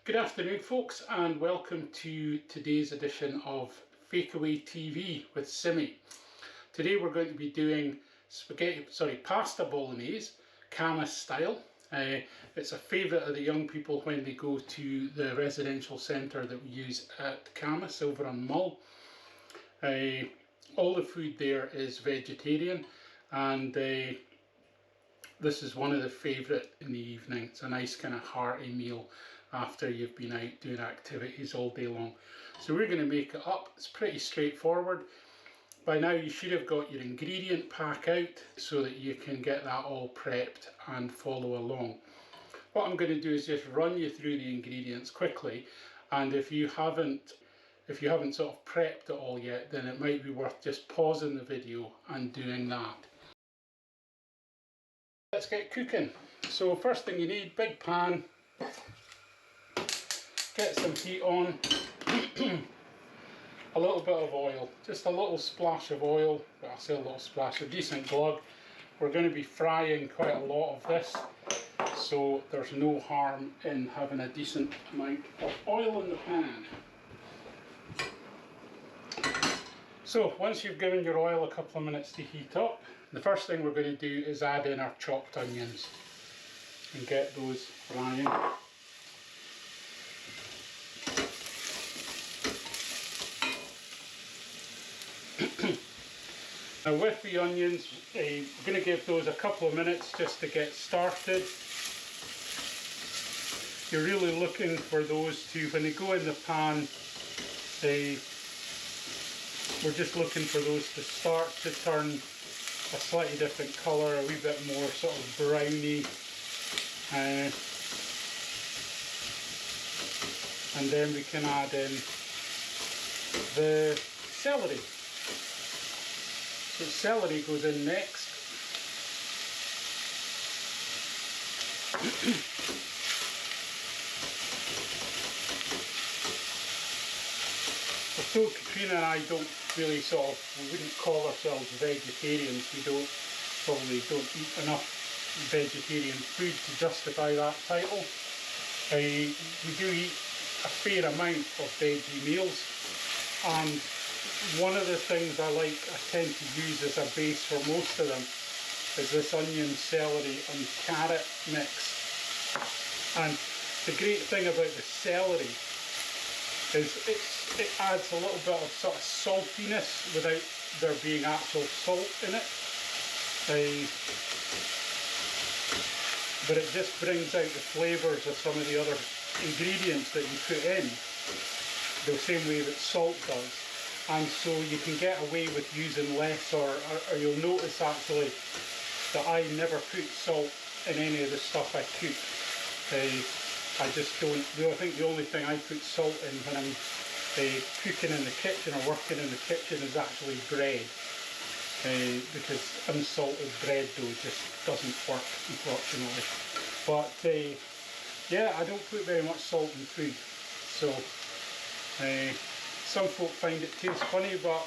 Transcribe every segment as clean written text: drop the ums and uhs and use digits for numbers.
Good afternoon folks, and welcome to today's edition of Fakeaway TV with Simi. Today we're going to be doing pasta bolognese, Camas style. It's a favourite of the young people when they go to the residential centre that we use at Camas over on Mull. All the food there is vegetarian, and this is one of the favourite in the evening. It's a nice kind of hearty meal after you've been out doing activities all day long. So we're going to make it up. It's pretty straightforward. By now you should have got your ingredient pack out so that you can get that all prepped and follow along. What I'm going to do is just run you through the ingredients quickly, and if you haven't sort of prepped it all yet, then it might be worth just pausing the video and doing that. Let's get cooking. So first thing you need, big pan, get some heat on, a little bit of oil, just a little splash of oil, well, I say a little splash, a decent glug. We're going to be frying quite a lot of this, so there's no harm in having a decent amount of oil in the pan. So once you've given your oil a couple of minutes to heat up, the first thing we're going to do is add in our chopped onions and get those frying. Now with the onions, we're going to give those a couple of minutes just to get started. You're really looking for those to, when they go in the pan, we're just looking for those to start to turn a slightly different colour, a wee bit more sort of browny. And then we can add in the celery. So celery goes in next. So Katrina and I don't really we wouldn't call ourselves vegetarians. We probably don't eat enough vegetarian food to justify that title. We do eat a fair amount of veggie meals, and one of the things I tend to use as a base for most of them is this onion, celery and carrot mix. And the great thing about the celery is it adds a little bit of sort of saltiness without there being actual salt in it. But it just brings out the flavours of some of the other ingredients that you put in, the same way that salt does. And so you can get away with using less, or you'll notice actually that I never put salt in any of the stuff I cook. I just don't. I think the only thing I put salt in when I'm cooking in the kitchen or working in the kitchen is actually bread, because unsalted bread dough just doesn't work, unfortunately. But yeah, I don't put very much salt in food, so some folk find it tastes funny, but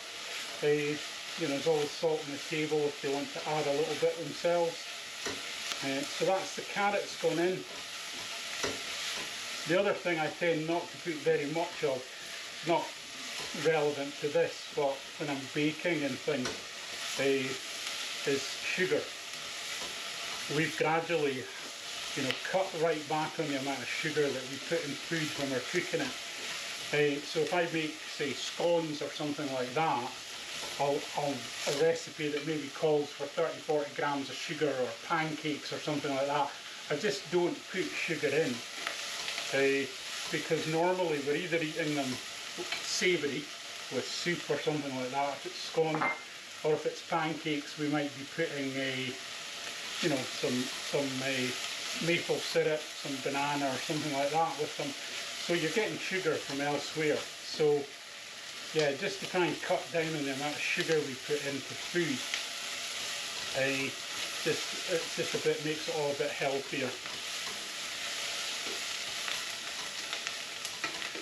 there's always salt on the table if they want to add a little bit themselves. So that's the carrots gone in. The other thing I tend not to put very much of, not relevant to this, but when I'm baking and things, is sugar. We've gradually, cut right back on the amount of sugar that we put in food when we're cooking it. So if I make, say, scones or something like that, a recipe that maybe calls for 30-40 grams of sugar, or pancakes or something like that, I just don't put sugar in. Because normally we're either eating them savoury with soup or something like that, if it's scone, or if it's pancakes we might be putting some maple syrup, some banana or something like that with them. So you're getting sugar from elsewhere. So yeah, just to try and cut down on the amount of sugar we put into food, makes it all a bit healthier.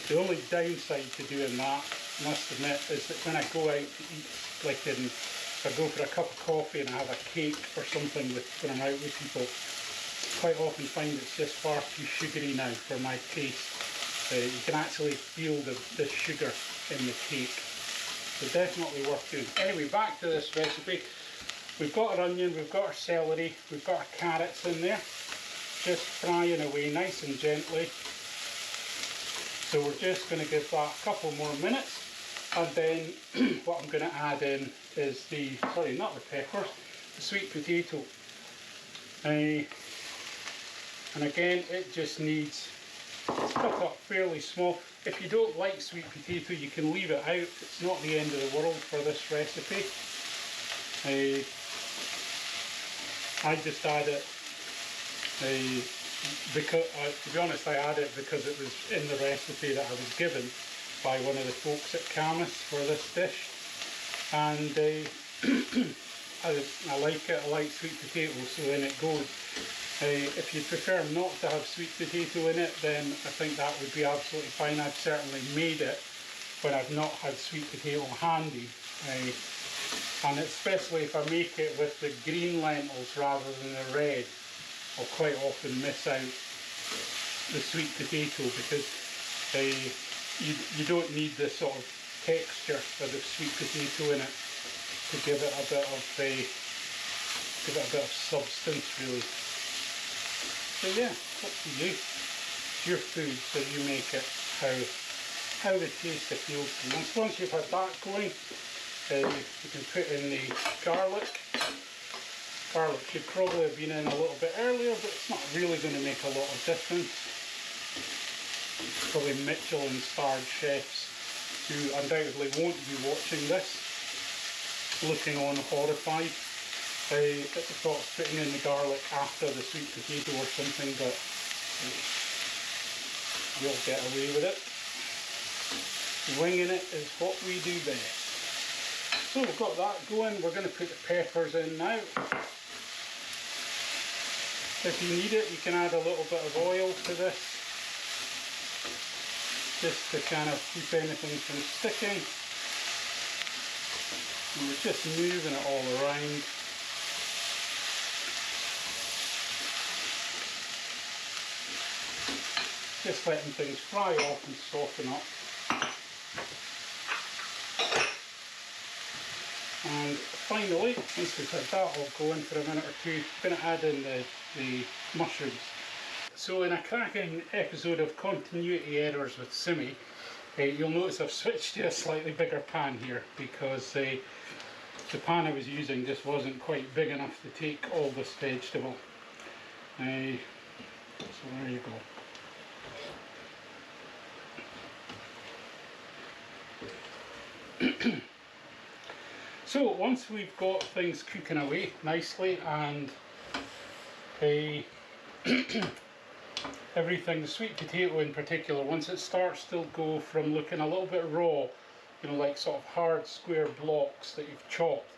The only downside to doing that, I must admit, is that when I go out to eat, if I go for a cup of coffee and I have a cake or something when I'm out with people, quite often find it's just far too sugary now for my taste. You can actually feel the sugar in the cake. So definitely worth doing. Anyway, back to this recipe. We've got our onion, we've got our celery, we've got our carrots in there. Just frying away nice and gently. So we're just going to give that a couple more minutes. And then what I'm going to add in is the, sorry, not the peppers, the sweet potato. And again, it just needs, it's cut up fairly small. If you don't like sweet potato, you can leave it out. It's not the end of the world for this recipe. I just add it because, to be honest, I add it because it was in the recipe that I was given by one of the folks at Camas for this dish. And I like it, I like sweet potato, so in it goes. If you prefer not to have sweet potato in it, then I think that would be absolutely fine. I've certainly made it when I've not had sweet potato handy. And especially if I make it with the green lentils rather than the red, I'll quite often miss out the sweet potato because you don't need the sort of texture of the sweet potato in it to give it a bit of substance, really. So yeah, up to you. It's your food, so you make it how the taste appeals to you. Once you've had that going, you can put in the garlic. Garlic should probably have been in a little bit earlier, but it's not really going to make a lot of difference. Probably Michelin-starred chefs who undoubtedly won't be watching this, looking on horrified at the thought of putting in the garlic after the sweet potato or something, but we'll get away with it. Winging it is what we do best. So we've got that going. We're going to put the peppers in now. If you need it, you can add a little bit of oil to this, just to kind of keep anything from sticking. And we're just moving it all around. Just letting things fry off and soften up. And finally, once we've had that all going for a minute or two, I'm going to add in the mushrooms. So in a cracking episode of Continuity Errors with Simi, you'll notice I've switched to a slightly bigger pan here because the pan I was using just wasn't quite big enough to take all this vegetable. So there you go. So once we've got things cooking away nicely and everything, the sweet potato in particular, once it starts to go from looking a little bit raw, you know, like sort of hard square blocks that you've chopped,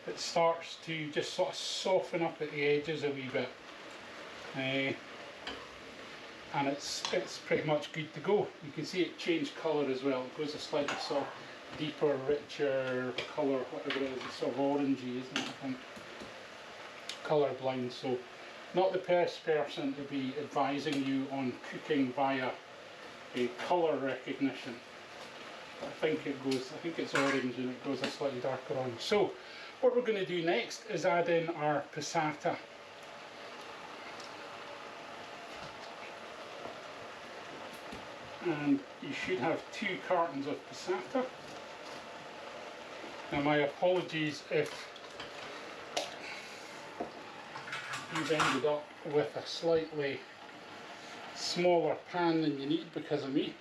it starts to just sort of soften up at the edges a wee bit. And it's pretty much good to go. You can see it change colour as well. It goes a slightly sort of deeper, richer colour, whatever it is. It's sort of orangey, isn't it, I think? Colour blind, so not the best person to be advising you on cooking via a colour recognition. But I think it's orange and it goes a slightly darker orange. So what we're going to do next is add in our passata. And you should have 2 cartons of passata. Now my apologies if you've ended up with a slightly smaller pan than you need because of me.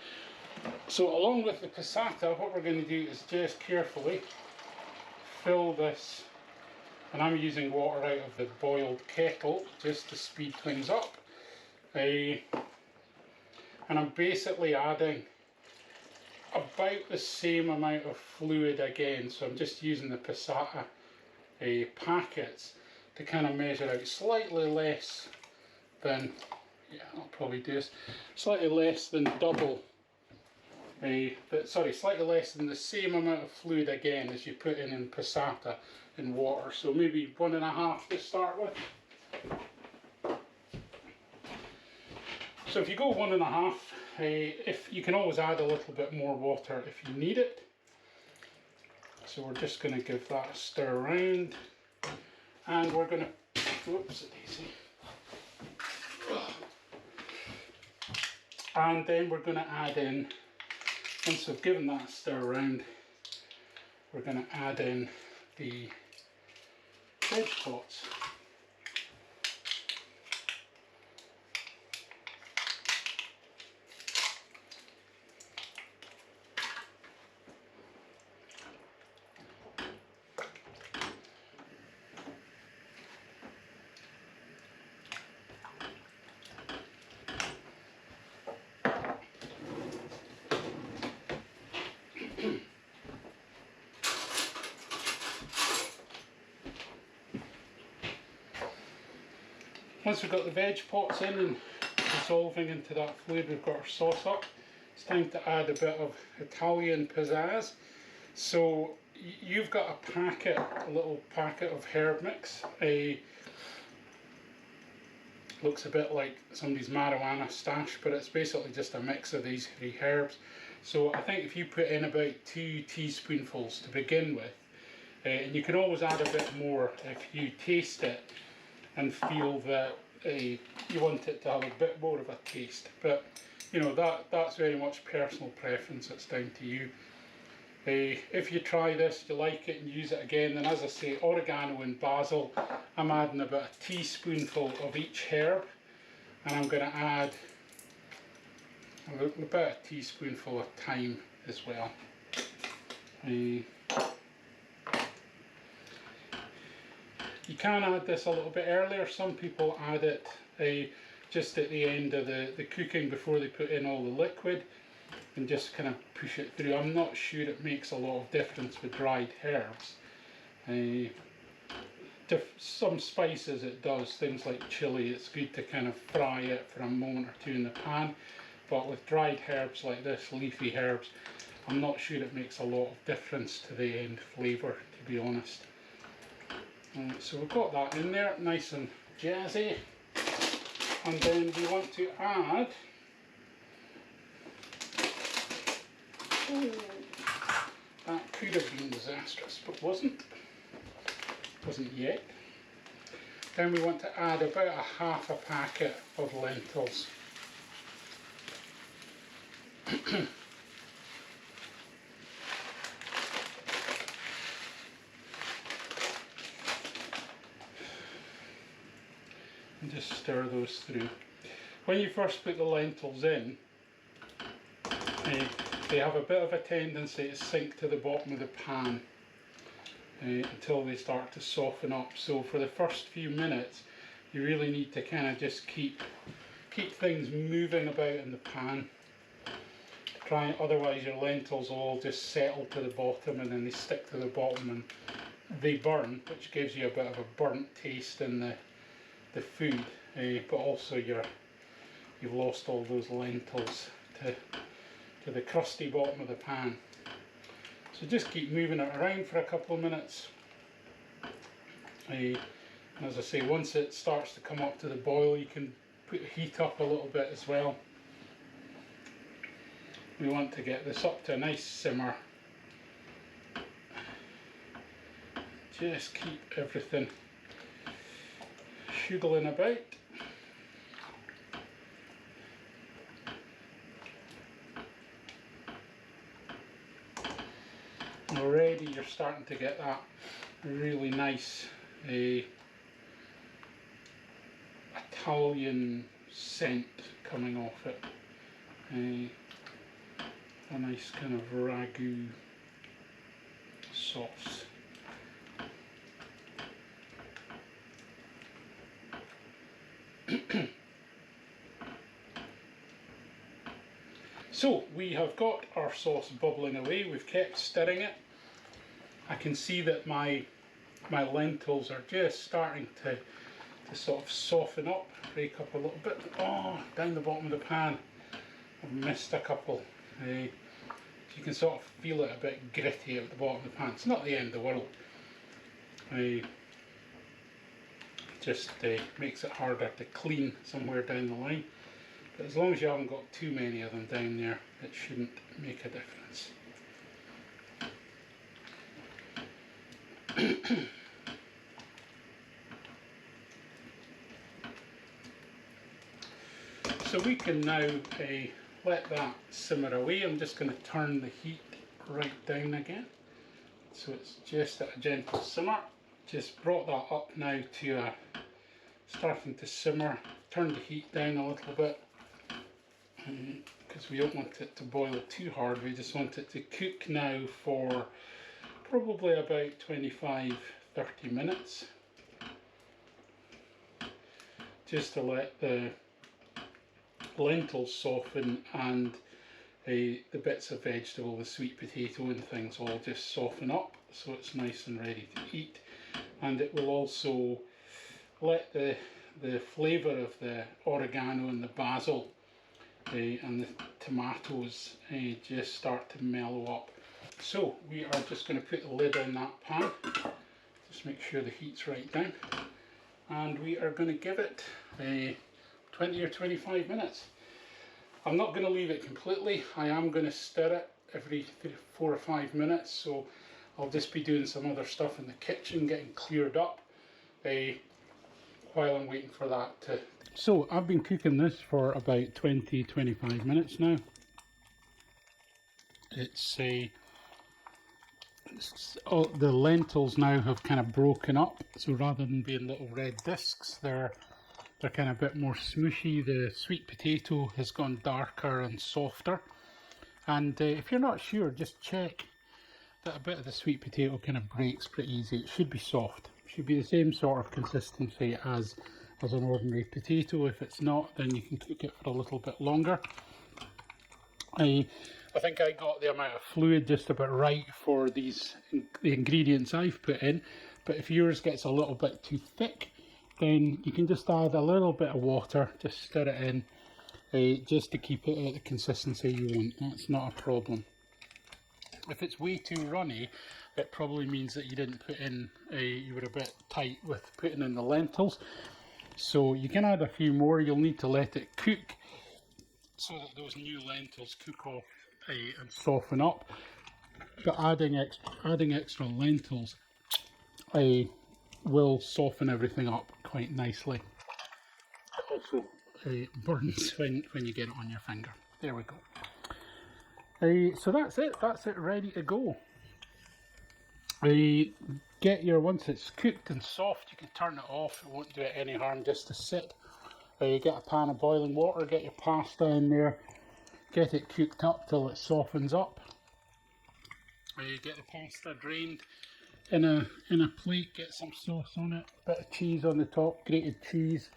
So along with the passata, what we're going to do is just carefully fill this, and I'm using water out of the boiled kettle just to speed things up. And I'm basically adding about the same amount of fluid again, so I'm just using the passata packets to kind of measure out slightly less than, yeah, I'll probably do this, slightly less than double, slightly less than the same amount of fluid again as you put in passata in water, so maybe 1.5 to start with. So if you go 1.5, if you can always add a little bit more water if you need it. So we're just going to give that a stir around, and we're going to, whoops, daisy. And then we're going to add in, once we've given that a stir around, we're going to add in the veg pots. Once we've got the veg pots in and dissolving into that fluid, we've got our sauce up. It's time to add a bit of Italian pizzazz. So you've got a packet, a little packet of herb mix. Looks a bit like somebody's marijuana stash, but it's basically just a mix of these 3 herbs. So I think if you put in about 2 teaspoonfuls to begin with, and you can always add a bit more if you taste it and feel that you want it to have a bit more of a taste. But you know, that's very much personal preference. It's down to you. If you try this, you like it and use it again, then as I say, oregano and basil, I'm adding about a teaspoonful of each herb, and I'm going to add about a teaspoonful of thyme as well. You can add this a little bit earlier. Some people add it just at the end of the cooking before they put in all the liquid and just kind of push it through. I'm not sure it makes a lot of difference with dried herbs. Some spices it does, things like chili, it's good to kind of fry it for a moment or two in the pan. But with dried herbs like this, leafy herbs, I'm not sure it makes a lot of difference to the end flavour, to be honest. So we've got that in there, nice and jazzy. And then we want to add that could have been disastrous, but wasn't yet. Then we want to add about a half a packet of lentils. And just stir those through. When you first put the lentils in, they have a bit of a tendency to sink to the bottom of the pan until they start to soften up. So for the first few minutes, you really need to kind of just keep things moving about in the pan. Otherwise your lentils will all just settle to the bottom and then they stick to the bottom and they burn, which gives you a bit of a burnt taste in the food, but also you've lost all those lentils to the crusty bottom of the pan. So just keep moving it around for a couple of minutes. And as I say, once it starts to come up to the boil, you can put the heat up a little bit as well. We want to get this up to a nice simmer. Just keep everything shuggling about. Already you're starting to get that really nice Italian scent coming off it. A nice kind of ragu sauce. So we have got our sauce bubbling away. We've kept stirring it. I can see that my lentils are just starting to sort of soften up, break up a little bit. Oh, down the bottom of the pan, I've missed a couple. You can sort of feel it a bit gritty at the bottom of the pan. It's not the end of the world. Just makes it harder to clean somewhere down the line. But as long as you haven't got too many of them down there, it shouldn't make a difference. So we can now let that simmer away. I'm just going to turn the heat right down again. So it's just at a gentle simmer. Just brought that up now to starting to simmer. Turn the heat down a little bit because we don't want it to boil too hard. We just want it to cook now for probably about 25-30 minutes. Just to let the lentils soften and the bits of vegetable, the sweet potato and things all just soften up so it's nice and ready to eat. And it will also let the flavour of the oregano and the basil and the tomatoes just start to mellow up. So we are just going to put the lid on that pan, just make sure the heat's right down, and we are going to give it 20 or 25 minutes. I'm not going to leave it completely. I am going to stir it every 4 or 5 minutes, so I'll just be doing some other stuff in the kitchen, getting cleared up while I'm waiting for that to... So I've been cooking this for about 20-25 minutes now. The lentils now have kind of broken up, so rather than being little red discs, they're kind of a bit more smooshy. The sweet potato has gone darker and softer, and if you're not sure, just check that a bit of the sweet potato kind of breaks pretty easy. It should be soft. It should be the same sort of consistency as an ordinary potato. If it's not, then you can cook it for a little bit longer. I think I got the amount of fluid just about right for the ingredients I've put in, but if yours gets a little bit too thick, then you can just add a little bit of water, just stir it in, just to keep it at the consistency you want. That's not a problem. If it's way too runny, it probably means that you didn't put in, you were a bit tight with putting in the lentils. So you can add a few more. You'll need to let it cook so that those new lentils cook off and soften up. But adding extra lentils will soften everything up quite nicely. It also burns when you get it on your finger. There we go. So that's it ready to go. Once it's cooked and soft, you can turn it off. It won't do it any harm just to sit. Get a pan of boiling water, get your pasta in there, get it cooked up till it softens up. Get the pasta drained in a plate, get some sauce on it, bit of cheese on the top, grated cheese,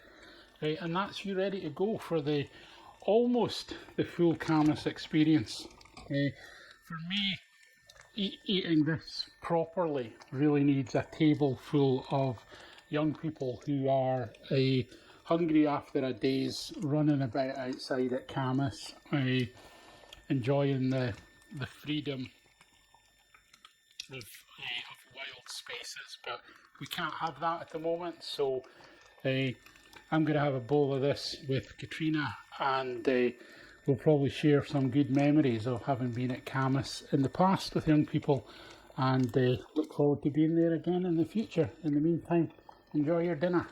and that's you ready to go for almost the full Camas experience. For me, eating this properly really needs a table full of young people who are hungry after a day's running about outside at Camas, enjoying the freedom of wild spaces. But we can't have that at the moment, so I'm going to have a bowl of this with Katrina, and we'll probably share some good memories of having been at Camas in the past with young people, and look forward to being there again in the future. In the meantime, enjoy your dinner.